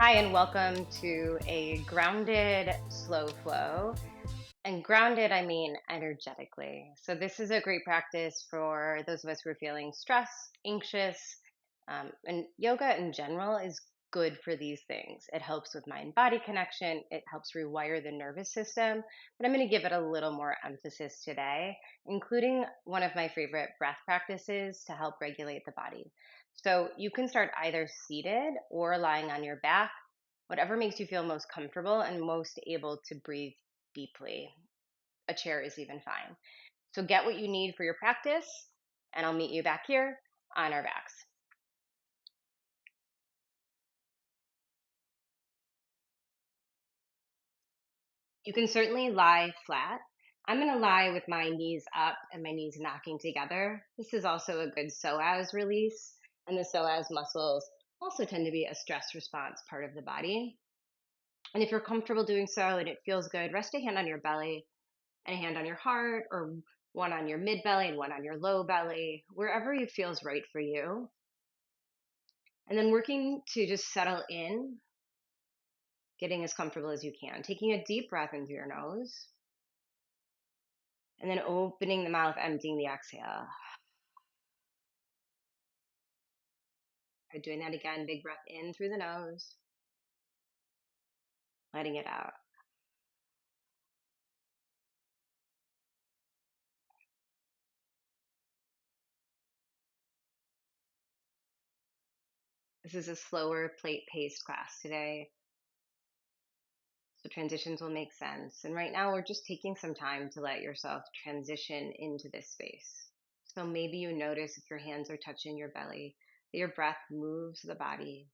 Hi, and welcome to a grounded slow flow. And grounded, I mean energetically. So, this is a great practice for those of us who are feeling stressed, anxious, and yoga in general is good for these things. It helps with mind body connection, it helps rewire the nervous system. But I'm going to give it a little more emphasis today, including one of my favorite breath practices to help regulate the body. So, you can start either seated or lying on your back, whatever makes you feel most comfortable and most able to breathe deeply. A chair is even fine. So get what you need for your practice, and I'll meet you back here on our backs. You can certainly lie flat. I'm going to lie with my knees up and my knees knocking together. This is also a good psoas release, and the psoas muscles also tend to be a stress response part of the body. And if you're comfortable doing so and it feels good, rest a hand on your belly and a hand on your heart, or one on your mid belly and one on your low belly, wherever it feels right for you. And then working to just settle in, getting as comfortable as you can, taking a deep breath into your nose, and then opening the mouth, emptying the exhale. Doing that again, big breath in through the nose, letting it out. This is a slower plate paced class today, so transitions will make sense. And right now, we're just taking some time to let yourself transition into this space. So maybe you notice if your hands are touching your belly, that your breath moves the body.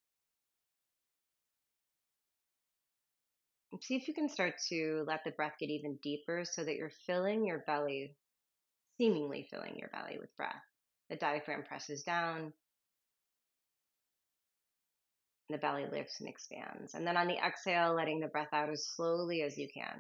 And see if you can start to let the breath get even deeper so that you're filling your belly, seemingly filling your belly with breath. The diaphragm presses down, the belly lifts and expands. And then on the exhale, letting the breath out as slowly as you can.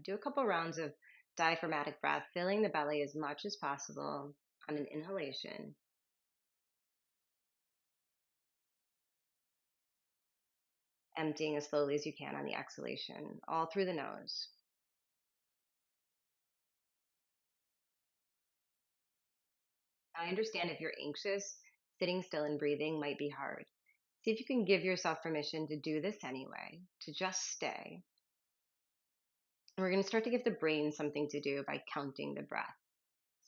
Do a couple rounds of diaphragmatic breath, filling the belly as much as possible on an inhalation, emptying as slowly as you can on the exhalation, all through the nose. I understand if you're anxious, sitting still and breathing might be hard. See if you can give yourself permission to do this anyway, to just stay. And we're going to start to give the brain something to do by counting the breath.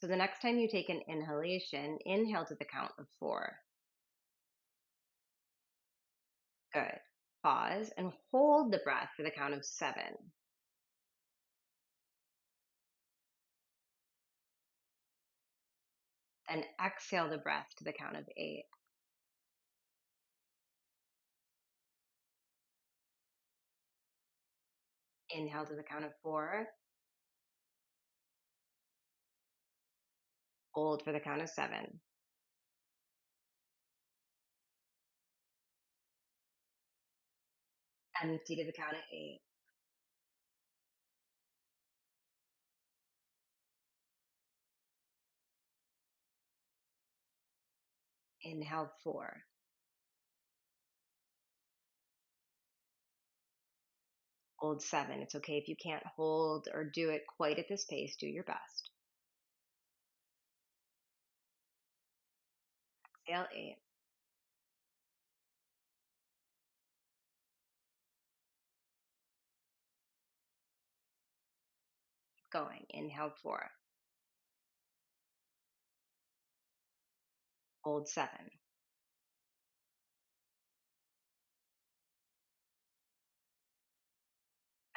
So the next time you take an inhalation, inhale to the count of 4. Good. Pause and hold the breath for the count of 7. Then exhale the breath to the count of 8. Inhale to the count of 4. Hold for the count of 7. Empty to the count of 8. Inhale 4. Hold 7. It's okay if you can't hold or do it quite at this pace. Do your best. Exhale 8. Keep going. Inhale 4. Hold 7.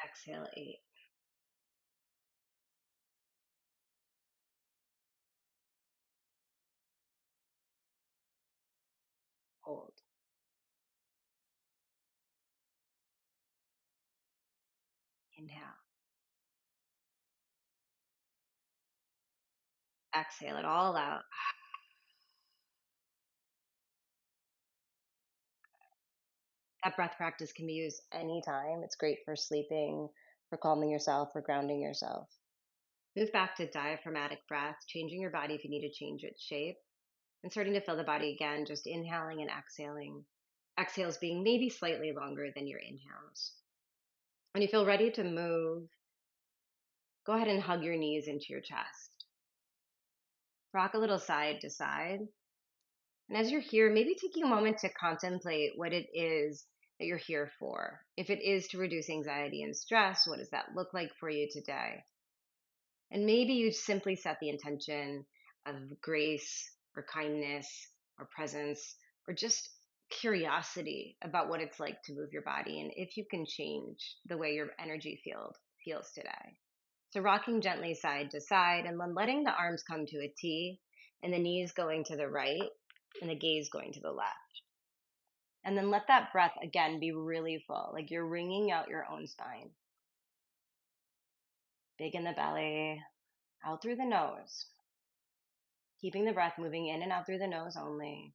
Exhale 8. Hold. Inhale. Exhale it all out. That breath practice can be used anytime. It's great for sleeping, for calming yourself, for grounding yourself. Move back to diaphragmatic breath, changing your body if you need to change its shape. and starting to feel the body again, just inhaling and exhaling. Exhales being maybe slightly longer than your inhales. When you feel ready to move, go ahead and hug your knees into your chest. Rock a little side to side. And as you're here, maybe taking a moment to contemplate what it is that you're here for. If it is to reduce anxiety and stress, what does that look like for you today? And maybe you simply set the intention of grace or kindness or presence or just curiosity about what it's like to move your body and if you can change the way your energy field feels today. So, rocking gently side to side and then letting the arms come to a T and the knees going to the right and the gaze going to the left. And then let that breath again be really full, like you're wringing out your own spine. Big in the belly, out through the nose. Keeping the breath moving in and out through the nose only.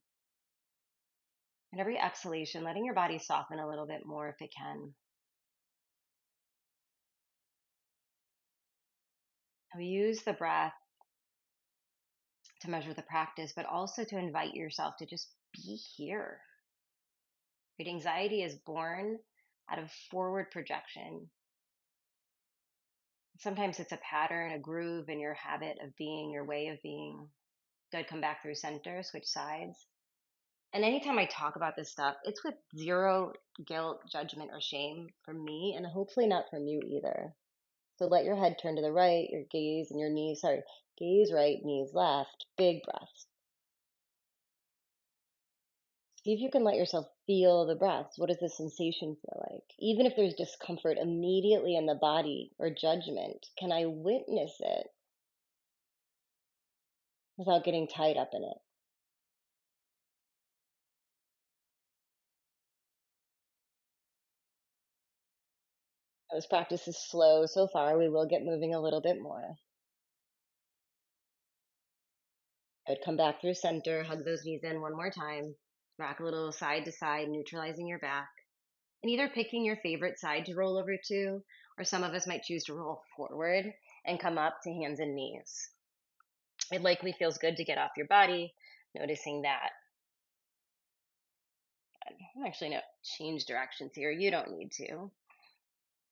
And every exhalation, letting your body soften a little bit more if it can. And we use the breath to measure the practice, but also to invite yourself to just be here. Right? Anxiety is born out of forward projection. Sometimes it's a pattern, a groove in your habit of being, your way of being. Good, come back through center, switch sides. And anytime I talk about this stuff, it's with zero guilt, judgment, or shame from me, and hopefully not from you either. So let your head turn to the right, your gaze and your knees, gaze right, knees left, big breaths. See if you can let yourself feel the breaths. What does the sensation feel like? Even if there's discomfort immediately in the body or judgment, can I witness it without getting tied up in it? This practice is slow so far. We will get moving a little bit more. Good. Come back through center. Hug those knees in one more time. Rock a little side to side, neutralizing your back. And either picking your favorite side to roll over to, or some of us might choose to roll forward and come up to hands and knees. It likely feels good to get off your body, noticing that. Actually, no, change directions here. You don't need to.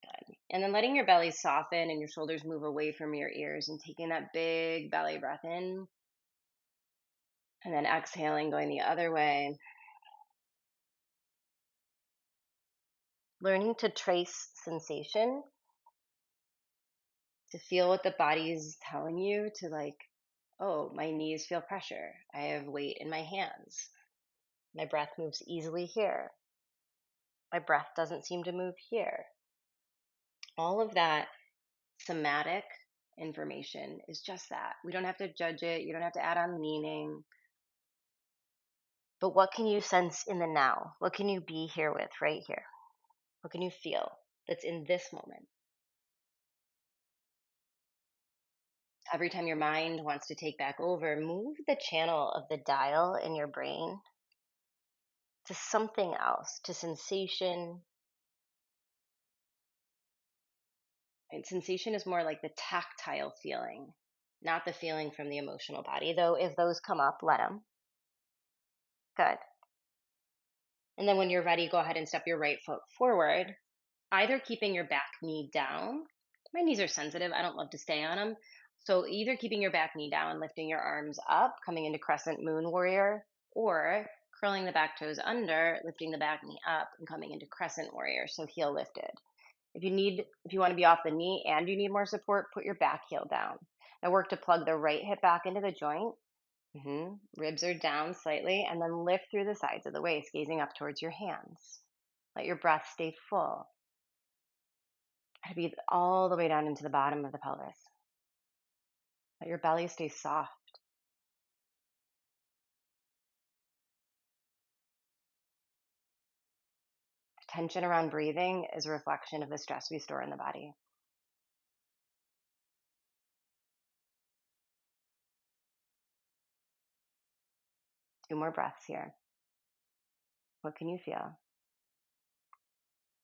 Good. And then letting your belly soften and your shoulders move away from your ears and taking that big belly breath in. And then exhaling, going the other way. Learning to trace sensation, to feel what the body is telling you, to like, oh, my knees feel pressure. I have weight in my hands. My breath moves easily here. My breath doesn't seem to move here. All of that somatic information is just that. We don't have to judge it. You don't have to add on meaning. But what can you sense in the now? What can you be here with right here? What can you feel that's in this moment? Every time your mind wants to take back over, move the channel of the dial in your brain to something else, to sensation. And sensation is more like the tactile feeling, not the feeling from the emotional body. Though, if those come up, let them. Good. And then when you're ready, go ahead and step your right foot forward, either keeping your back knee down. My knees are sensitive. I don't love to stay on them. So either keeping your back knee down, lifting your arms up, coming into crescent moon warrior, or curling the back toes under, lifting the back knee up and coming into crescent warrior. So heel lifted. If you want to be off the knee and you need more support, put your back heel down. Now work to plug the right hip back into the joint. Ribs are down slightly, and then lift through the sides of the waist, gazing up towards your hands. Let your breath stay full. Breathe all the way down into the bottom of the pelvis. Let your belly stay soft. Tension around breathing is a reflection of the stress we store in the body. 2 more breaths here. What can you feel?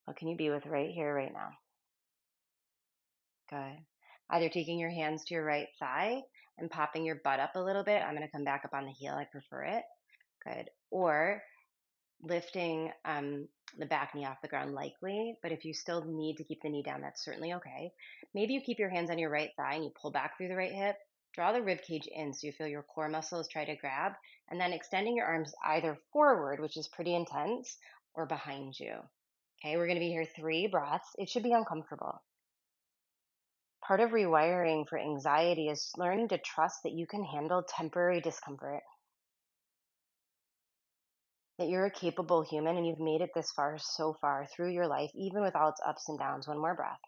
What can you be with right here, right now? Good. either taking your hands to your right thigh and popping your butt up a little bit. I'm going to come back up on the heel. I prefer it. Good. Or lifting the back knee off the ground likely, but if you still need to keep the knee down, that's certainly okay. Maybe you keep your hands on your right thigh and you pull back through the right hip. Draw the rib cage in so you feel your core muscles try to grab, and then extending your arms either forward, which is pretty intense, or behind you. Okay, we're going to be here 3 breaths. It should be uncomfortable. Part of rewiring for anxiety is learning to trust that you can handle temporary discomfort, that you're a capable human and you've made it this far so far through your life, even with all its ups and downs. One more breath.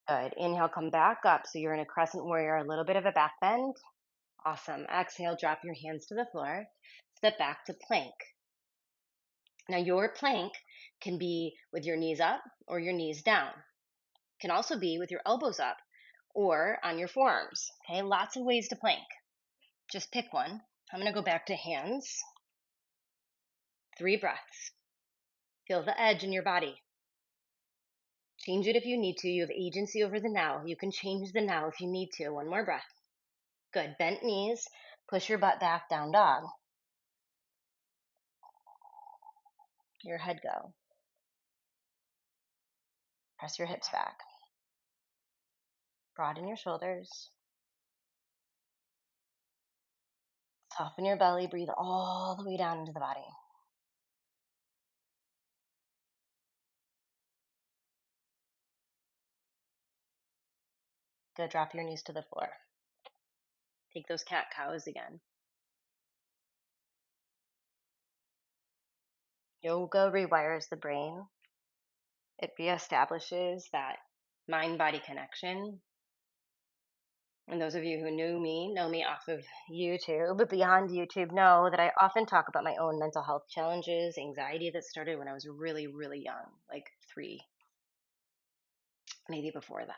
Good. Inhale, come back up. So you're in a crescent warrior, a little bit of a back bend. Awesome. Exhale, drop your hands to the floor. Step back to plank. Now, your plank can be with your knees up or your knees down. It can also be with your elbows up or on your forearms. Okay, lots of ways to plank. Just pick one. I'm going to go back to hands. 3 breaths. Feel the edge in your body. Change it if you need to. You have agency over the now. You can change the now if you need to. One more breath. Good. Bent knees. Push your butt back, down dog. Your head go. Press your hips back. Broaden your shoulders. Soften your belly. Breathe all the way down into the body. Good. Drop your knees to the floor. Take those cat cows again. Yoga rewires the brain. It reestablishes that mind body connection. And those of you who know me off of YouTube, but beyond YouTube, know that I often talk about my own mental health challenges, anxiety that started when I was really, really young, like 3, maybe before that.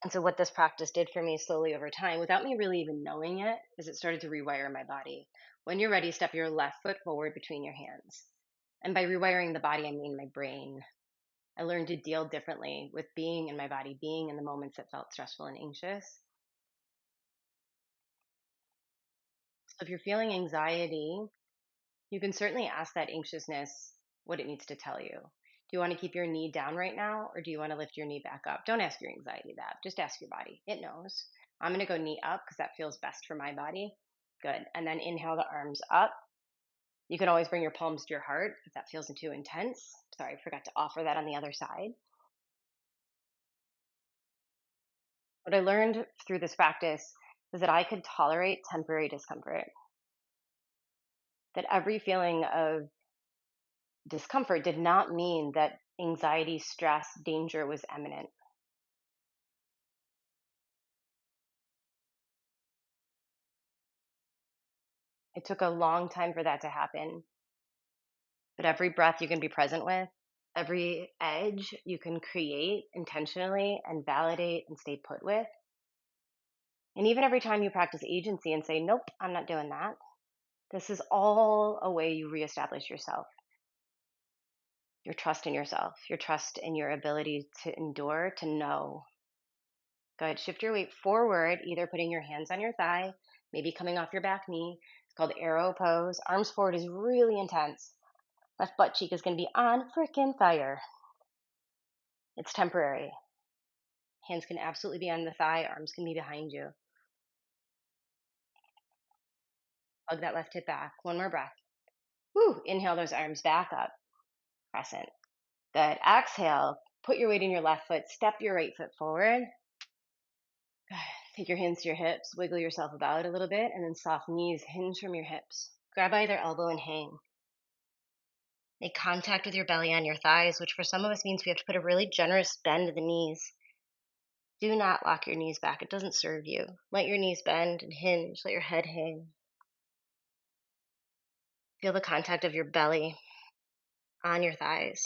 And so, what this practice did for me slowly over time, without me really even knowing it, is it started to rewire my body. When you're ready, step your left foot forward between your hands. And by rewiring the body, I mean my brain. I learned to deal differently with being in my body, being in the moments that felt stressful and anxious. So if you're feeling anxiety, you can certainly ask that anxiousness what it needs to tell you. Do you want to keep your knee down right now, or do you want to lift your knee back up? Don't ask your anxiety that. Just ask your body. It knows. I'm going to go knee up because that feels best for my body. Good. And then inhale the arms up. You can always bring your palms to your heart if that feels too intense. Sorry, I forgot to offer that on the other side. What I learned through this practice is that I could tolerate temporary discomfort, that every feeling of discomfort did not mean that anxiety, stress, danger was imminent. It took a long time for that to happen, but every breath you can be present with, every edge you can create intentionally and validate and stay put with. And even every time you practice agency and say, nope, I'm not doing that, this is all a way you reestablish yourself, your trust in yourself, your trust in your ability to endure, to know. Good. Shift your weight forward, either putting your hands on your thigh, maybe coming off your back knee. It's called arrow pose. Arms forward is really intense. Left butt cheek is going to be on freaking fire. It's temporary. Hands can absolutely be on the thigh, arms can be behind you. Hug that left hip back. One more breath. Woo! Inhale those arms back up. Crescent. Good. Exhale. Put your weight in your left foot. Step your right foot forward. Good. Take your hands to your hips. Wiggle yourself about a little bit. And then soft knees hinge from your hips. Grab either elbow and hang. Make contact with your belly on your thighs, which for some of us means we have to put a really generous bend to the knees. Do not lock your knees back. It doesn't serve you. Let your knees bend and hinge. Let your head hang. Feel the contact of your belly on your thighs.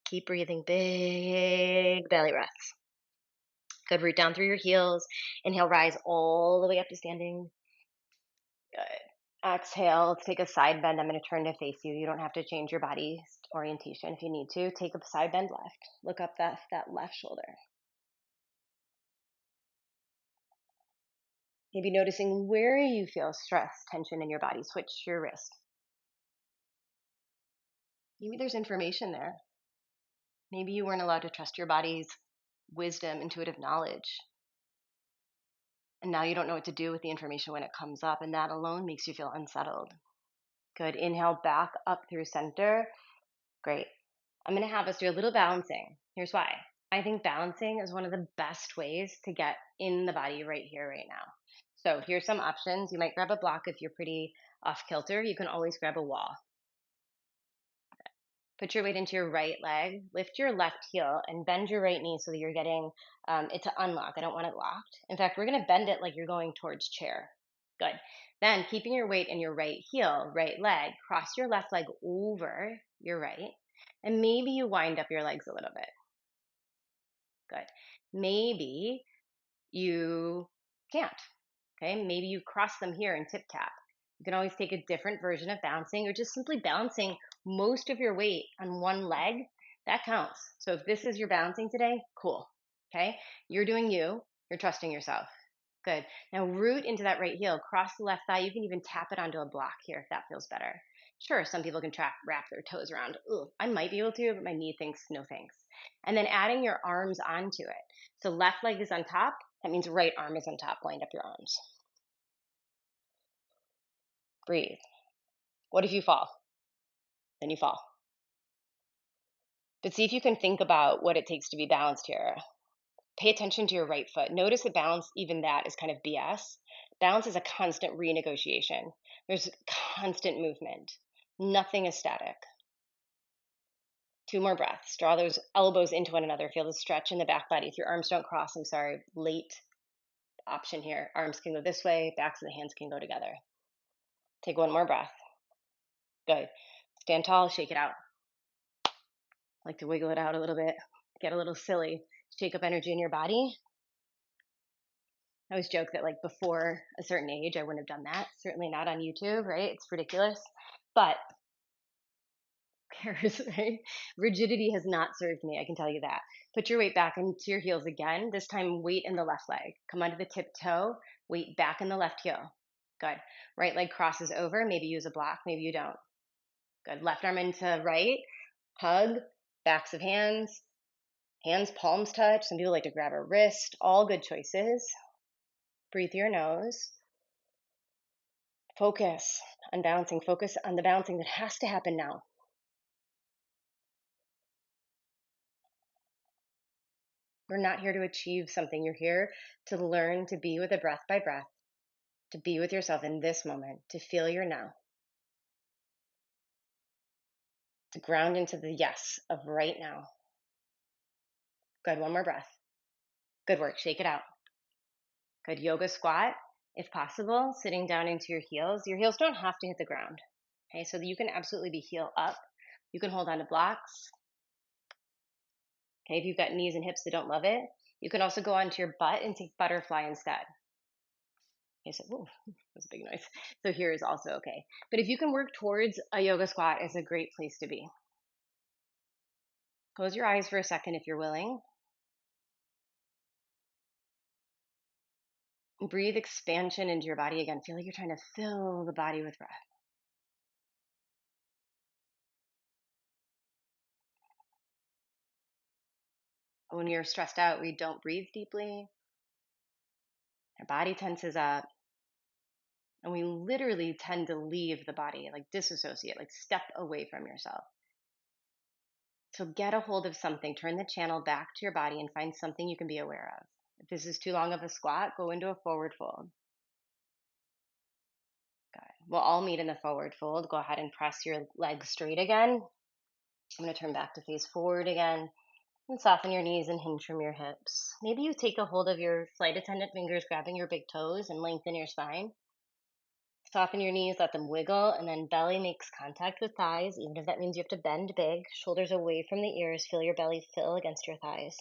Keep breathing, big belly breaths. Good, root down through your heels. Inhale, rise all the way up to standing. Good. Exhale. Let's take a side bend. I'm going to turn to face you. You don't have to change your body orientation if you need to. Take a side bend left. Look up that left shoulder. Maybe noticing where you feel stress, tension in your body. Switch your wrist. Maybe there's information there. Maybe you weren't allowed to trust your body's wisdom, intuitive knowledge. And now you don't know what to do with the information when it comes up. And that alone makes you feel unsettled. Good. Inhale back up through center. Great. I'm going to have us do a little balancing. Here's why. I think balancing is one of the best ways to get in the body right here, right now. So here's some options. You might grab a block if you're pretty off kilter. You can always grab a wall. Put your weight into your right leg, lift your left heel, and bend your right knee so that you're getting it to unlock. I don't want it locked. In fact, we're going to bend it like you're going towards chair. Good. Then, keeping your weight in your right heel, right leg, cross your left leg over your right, and maybe you wind up your legs a little bit. Good. Maybe you can't. Okay. Maybe you cross them here and tip tap. You can always take a different version of bouncing or just simply balancing most of your weight on one leg. That counts. So if this is your balancing today, cool. Okay. You're doing you. You're trusting yourself. Good. Now root into that right heel, cross the left thigh. You can even tap it onto a block here if that feels better. Sure, some people can wrap their toes around. Ooh, I might be able to, but my knee thinks no thanks. And then adding your arms onto it. So left leg is on top. That means right arm is on top. Wind up your arms. Breathe. What if you fall? Then you fall. But see if you can think about what it takes to be balanced here. Pay attention to your right foot. Notice that balance, even that, is kind of BS. Balance is a constant renegotiation. There's constant movement. Nothing is static. 2 more breaths. Draw those elbows into one another. Feel the stretch in the back body. If your arms don't cross, I'm sorry, late option here. Arms can go this way, backs of the hands can go together. Take 1 more breath. Good. Stand tall, shake it out. Like to wiggle it out a little bit, get a little silly, shake up energy in your body. I always joke that like before a certain age, I wouldn't have done that. Certainly not on YouTube, right? It's ridiculous. But who cares, right? Rigidity has not served me, I can tell you that. Put your weight back into your heels again. This time, weight in the left leg. Come onto the tip toe, weight back in the left heel. Good. Right leg crosses over. Maybe use a block, maybe you don't. Good. Left arm into right. Hug, backs of hands, palms touch. Some people like to grab a wrist. All good choices. Breathe through your nose. Focus on balancing. Focus on the balancing that has to happen now. We're not here to achieve something. You're here to learn to be with it breath by breath, to be with yourself in this moment, to feel your now, to ground into the yes of right now. Good. 1 more breath. Good work. Shake it out. Good. Yoga squat, if possible, sitting down into your heels. Your heels don't have to hit the ground. Okay, so you can absolutely be heel up. You can hold on to blocks. Okay, if you've got knees and hips that don't love it, you can also go onto your butt and take butterfly instead. Okay, so ooh, that's a big noise. So here is also okay. But if you can work towards a yoga squat, it's a great place to be. Close your eyes for a second if you're willing. Breathe expansion into your body again. Feel like you're trying to fill the body with breath. When you're stressed out, we don't breathe deeply. Our body tenses up. And we literally tend to leave the body, like disassociate, like step away from yourself. So get a hold of something, turn the channel back to your body and find something you can be aware of. If this is too long of a squat, go into a forward fold. Good. We'll all meet in the forward fold. Go ahead and press your legs straight again. I'm going to turn back to face forward again and soften your knees and hinge from your hips. Maybe you take a hold of your flight attendant fingers, grabbing your big toes and lengthen your spine. Soften your knees, let them wiggle, and then belly makes contact with thighs, even if that means you have to bend big. Shoulders away from the ears. Feel your belly fill against your thighs.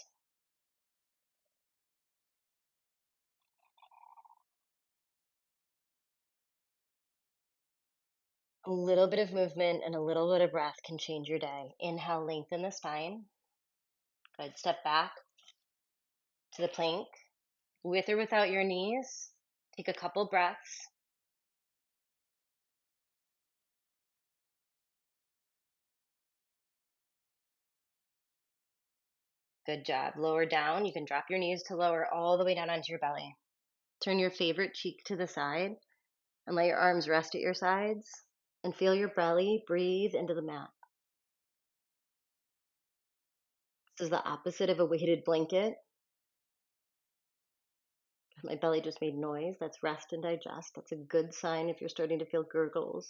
A little bit of movement and a little bit of breath can change your day. Inhale, lengthen the spine. Good. Step back to the plank. With or without your knees, take a couple breaths. Good job. Lower down. You can drop your knees to lower all the way down onto your belly. Turn your favorite cheek to the side and let your arms rest at your sides and feel your belly breathe into the mat. This is the opposite of a weighted blanket. My belly just made noise. That's rest and digest. That's a good sign if you're starting to feel gurgles.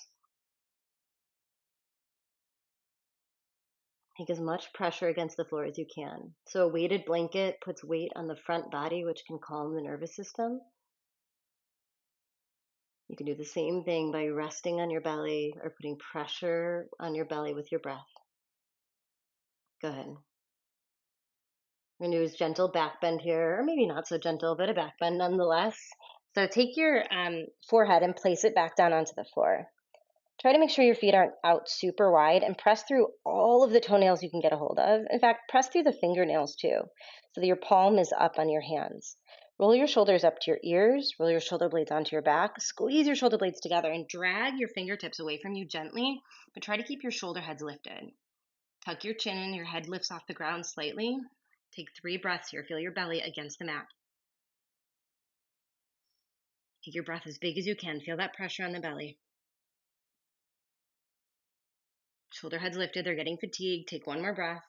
Take as much pressure against the floor as you can. So a weighted blanket puts weight on the front body, which can calm the nervous system. You can do the same thing by resting on your belly or putting pressure on your belly with your breath. Go ahead. We're going to do a gentle back bend here, or maybe not so gentle, but a back bend nonetheless. So take your forehead and place it back down onto the floor. Try to make sure your feet aren't out super wide and press through all of the toenails you can get a hold of. In fact, press through the fingernails too, so that your palm is up on your hands. Roll your shoulders up to your ears, roll your shoulder blades onto your back, squeeze your shoulder blades together and drag your fingertips away from you gently, but try to keep your shoulder heads lifted. Tuck your chin in, your head lifts off the ground slightly. Take 3 breaths here. Feel your belly against the mat. Take your breath as big as you can. Feel that pressure on the belly. Shoulder heads lifted. They're getting fatigued. Take 1 more breath.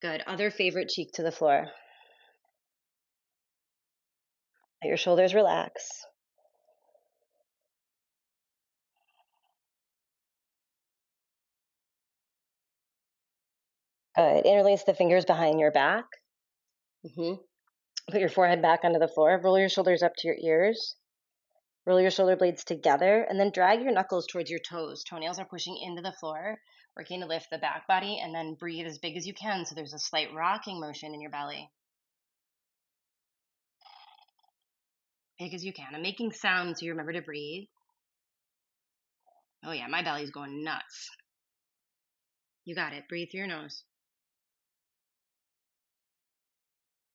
Good. Other favorite cheek to the floor. Let your shoulders relax. Good. Interlace the fingers behind your back. Put your forehead back onto the floor. Roll your shoulders up to your ears. Roll your shoulder blades together and then drag your knuckles towards your toes. Toenails are pushing into the floor, working to lift the back body, and then breathe as big as you can so there's a slight rocking motion in your belly. Big as you can. I'm making sounds so you remember to breathe. Oh yeah, my belly's going nuts. You got it. Breathe through your nose.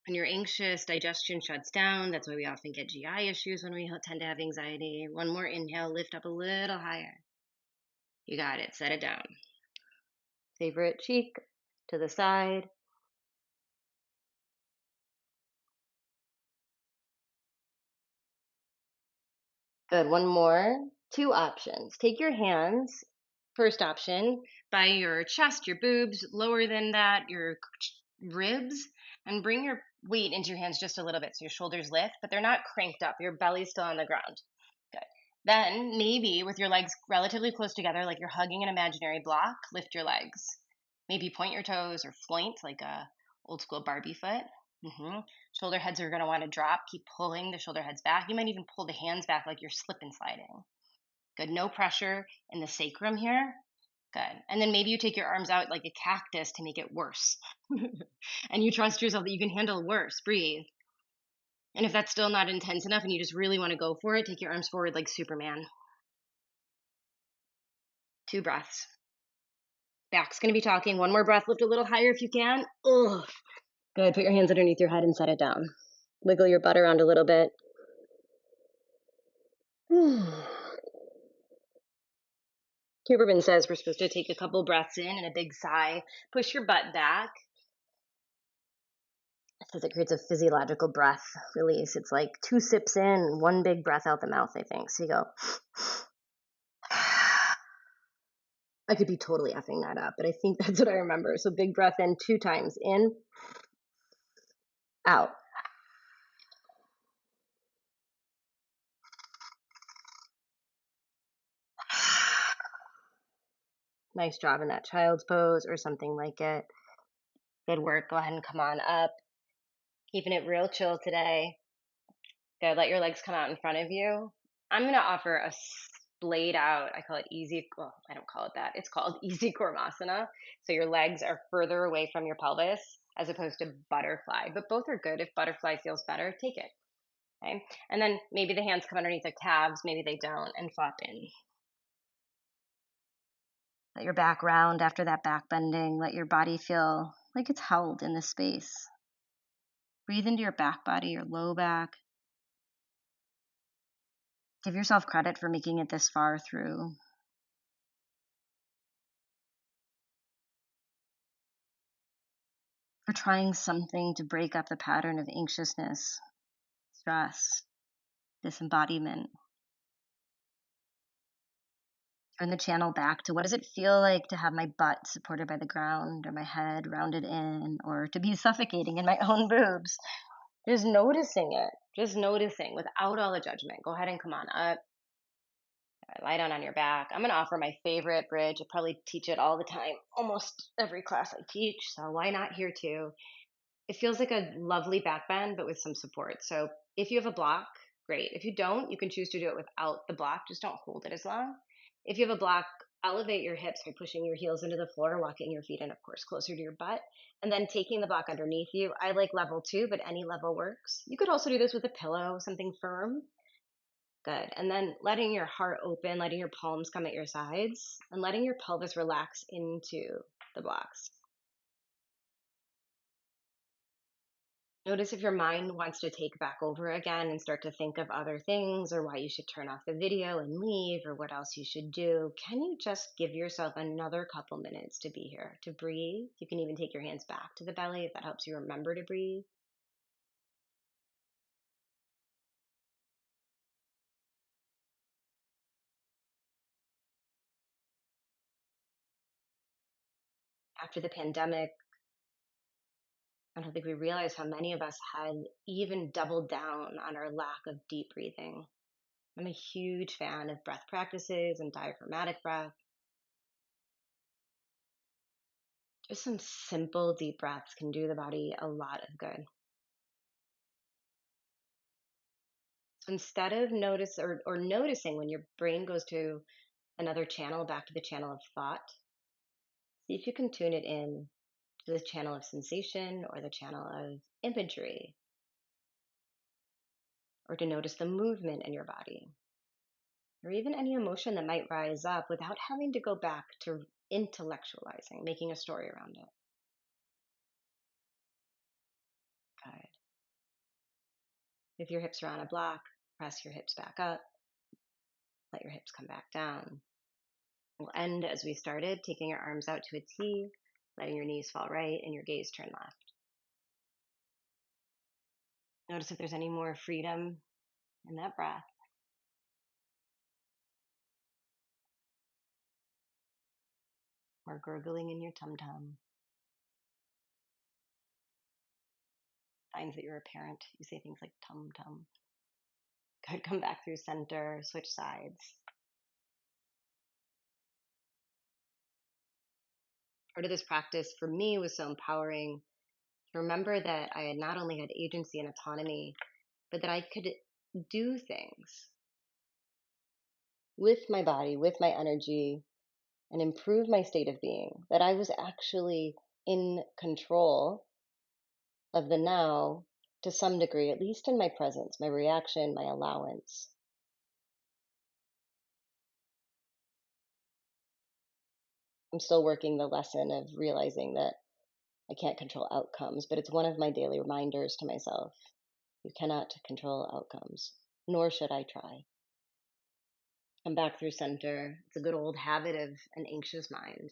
When you're anxious, digestion shuts down. That's why we often get GI issues when we tend to have anxiety. 1 more inhale, lift up a little higher. You got it. Set it down. Favorite cheek to the side. Good. 1 more. 2 options. Take your hands, first option, by your chest, your boobs, lower than that, your ribs, and bring your weight into your hands just a little bit so your shoulders lift, but they're not cranked up. Your belly's still on the ground. Good. Then maybe with your legs relatively close together, like you're hugging an imaginary block, lift your legs. Maybe point your toes or floint like a old school Barbie foot. Shoulder heads are going to want to drop. Keep pulling the shoulder heads back. You might even pull the hands back like you're slip and sliding. Good. No pressure in the sacrum here. Good. And then maybe you take your arms out like a cactus to make it worse. And you trust yourself that you can handle worse. Breathe. And if that's still not intense enough and you just really want to go for it, take your arms forward like Superman. 2 breaths. Back's going to be talking. 1 more breath. Lift a little higher if you can. Ugh. Good. Put your hands underneath your head and set it down. Wiggle your butt around a little bit. Huberman says we're supposed to take a couple breaths in and a big sigh. Push your butt back. It says it creates a physiological breath release. It's like 2 sips in and 1 big breath out the mouth, I think. So you go. I could be totally effing that up, but I think that's what I remember. So big breath in 2 times. In, out. Nice job in that child's pose or something like it. Good work. Go ahead and come on up. Keeping it real chill today. Good. Let your legs come out in front of you. I'm going to offer a splayed out, I call it easy. Well, I don't call it that. It's called easy Kurmasana. So your legs are further away from your pelvis as opposed to butterfly. But both are good. If butterfly feels better, take it. Okay. And then maybe the hands come underneath the calves. Maybe they don't and flop in. Let your back round after that back bending. Let your body feel like it's held in this space. Breathe into your back body, your low back. Give yourself credit for making it this far through. For trying something to break up the pattern of anxiousness, stress, disembodiment. Turn the channel back to, what does it feel like to have my butt supported by the ground or my head rounded in, or to be suffocating in my own boobs? Just noticing it, just noticing without all the judgment. Go ahead and come on up. Lie down on your back. I'm going to offer my favorite bridge. I probably teach it all the time, almost every class I teach. So why not here too? It feels like a lovely back bend, but with some support. So if you have a block, great. If you don't, you can choose to do it without the block. Just don't hold it as long. If you have a block, elevate your hips by pushing your heels into the floor, walking your feet in, of course, closer to your butt, and then taking the block underneath you. I like level 2, but any level works. You could also do this with a pillow, something firm. Good. And then letting your heart open, letting your palms come at your sides, and letting your pelvis relax into the blocks. Notice if your mind wants to take back over again and start to think of other things, or why you should turn off the video and leave, or what else you should do. Can you just give yourself another couple minutes to be here, to breathe? You can even take your hands back to the belly if that helps you remember to breathe. After the pandemic, I don't think we realized how many of us had even doubled down on our lack of deep breathing. I'm a huge fan of breath practices and diaphragmatic breath. Just some simple deep breaths can do the body a lot of good. So instead of noticing when your brain goes to another channel, back to the channel of thought, see if you can tune it in to the channel of sensation or the channel of imagery, or to notice the movement in your body, or even any emotion that might rise up without having to go back to intellectualizing, making a story around it. Good. If your hips are on a block, press your hips back up, let your hips come back down. We'll end as we started, taking your arms out to a T, letting your knees fall right and your gaze turn left. Notice if there's any more freedom in that breath. Or gurgling in your tum-tum. Signs that you're a parent. You say things like tum-tum. Good, come back through center, switch sides. Part of this practice for me was so empowering to remember that I had not only had agency and autonomy, but that I could do things with my body, with my energy, and improve my state of being. That I was actually in control of the now to some degree, at least in my presence, my reaction, my allowance. I'm still working the lesson of realizing that I can't control outcomes, but it's one of my daily reminders to myself. You cannot control outcomes, nor should I try. Come back through center. It's a good old habit of an anxious mind.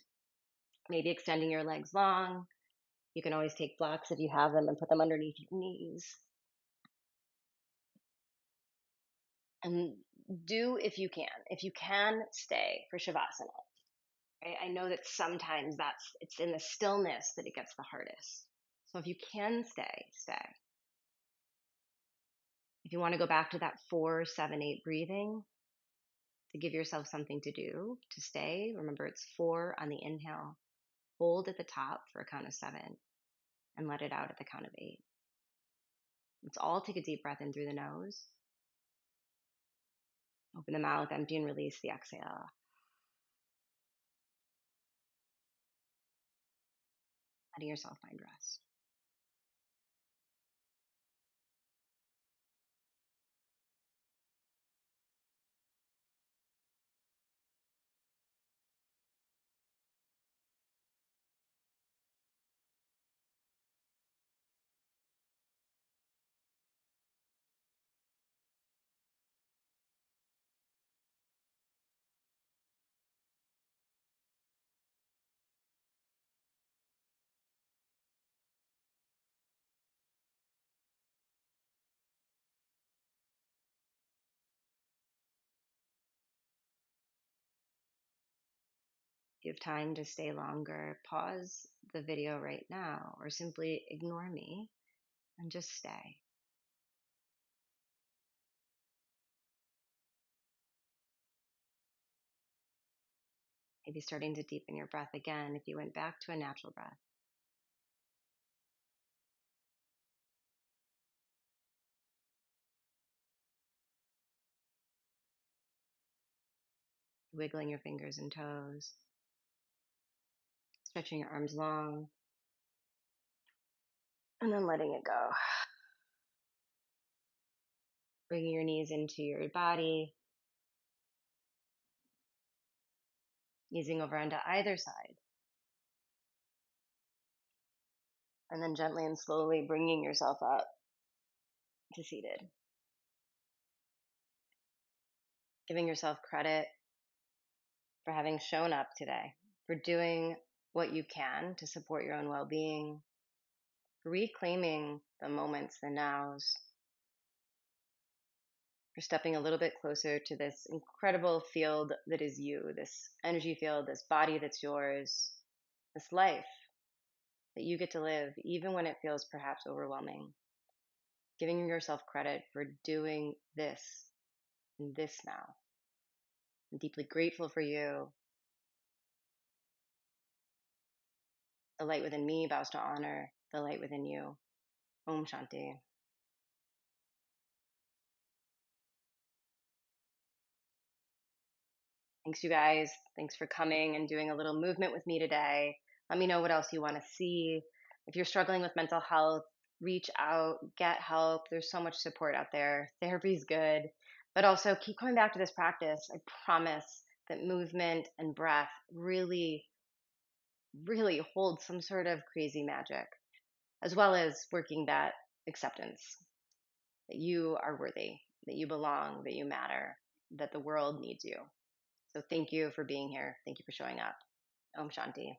Maybe extending your legs long. You can always take blocks if you have them and put them underneath your knees. And do if you can. If you can, stay for Shavasana. Right? I know that sometimes it's in the stillness that it gets the hardest. So if you can stay, stay. If you want to go back to that 4-7-8 breathing, to give yourself something to do to stay, remember it's 4 on the inhale. Hold at the top for a count of 7 and let it out at the count of 8. Let's all take a deep breath in through the nose. Open the mouth, empty and release the exhale. Letting yourself find rest. If you have time to stay longer, pause the video right now or simply ignore me and just stay. Maybe starting to deepen your breath again if you went back to a natural breath. Wiggling your fingers and toes, stretching your arms long, and then letting it go. Bringing your knees into your body, easing over onto either side, and then gently and slowly bringing yourself up to seated. Giving yourself credit for having shown up today, for doing what you can to support your own well being, reclaiming the moments, the nows, for stepping a little bit closer to this incredible field that is you, this energy field, this body that's yours, this life that you get to live, even when it feels perhaps overwhelming. Giving yourself credit for doing this and this now. I'm deeply grateful for you. The light within me vows to honor the light within you. Om Shanti. Thanks, you guys. Thanks for coming and doing a little movement with me today. Let me know what else you want to see. If you're struggling with mental health, reach out, get help. There's so much support out there. Therapy's good, but also keep coming back to this practice. I promise that movement and breath really, really hold some sort of crazy magic, as well as working that acceptance that you are worthy, that you belong, that you matter, that the world needs you. So thank you for being here. Thank you for showing up. Om Shanti.